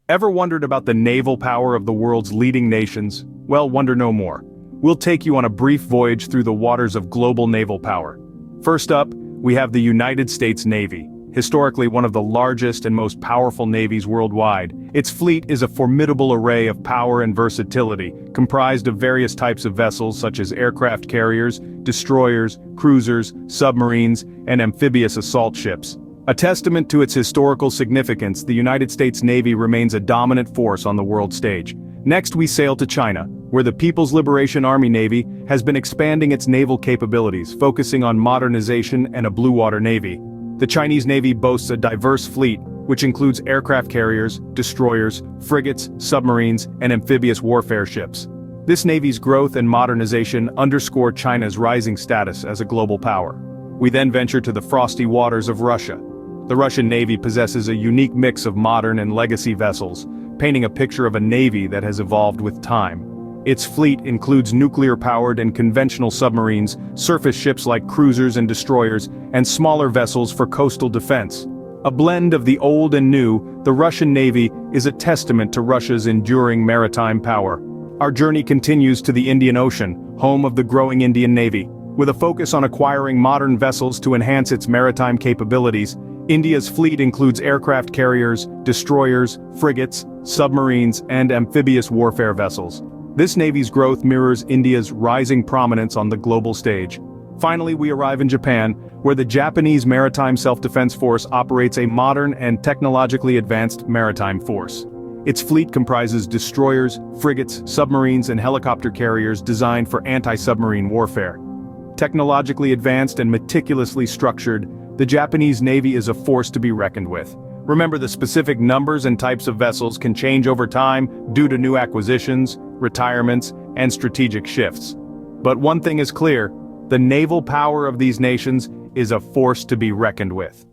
Ever wondered about the naval power of the world's leading nations? Well, wonder no more. We'll take you on a brief voyage through the waters of global naval power. First up, we have the United States Navy, historically one of the largest and most powerful navies worldwide. Its fleet is a formidable array of power and versatility, comprised of various types of vessels such as aircraft carriers, destroyers, cruisers, submarines, and amphibious assault ships. A testament to its historical significance, the United States Navy remains a dominant force on the world stage. Next, we sail to China, where the People's Liberation Army Navy has been expanding its naval capabilities, focusing on modernization and a blue water navy. The Chinese Navy boasts a diverse fleet, which includes aircraft carriers, destroyers, frigates, submarines, and amphibious warfare ships. This navy's growth and modernization underscore China's rising status as a global power. We then venture to the frosty waters of Russia. The Russian Navy possesses a unique mix of modern and legacy vessels, painting a picture of a navy that has evolved with time. Its fleet includes nuclear-powered and conventional submarines, surface ships like cruisers and destroyers, and smaller vessels for coastal defense. A blend of the old and new, the Russian Navy is a testament to Russia's enduring maritime power. Our journey continues to the Indian Ocean, home of the growing Indian Navy. With a focus on acquiring modern vessels to enhance its maritime capabilities, India's fleet includes aircraft carriers, destroyers, frigates, submarines, and amphibious warfare vessels. This navy's growth mirrors India's rising prominence on the global stage. Finally, we arrive in Japan, where the Japanese Maritime Self-Defense Force operates a modern and technologically advanced maritime force. Its fleet comprises destroyers, frigates, submarines, and helicopter carriers designed for anti-submarine warfare. Technologically advanced and meticulously structured, the Japanese Navy is a force to be reckoned with. Remember, the specific numbers and types of vessels can change over time due to new acquisitions, retirements, and strategic shifts. But one thing is clear, the naval power of these nations is a force to be reckoned with.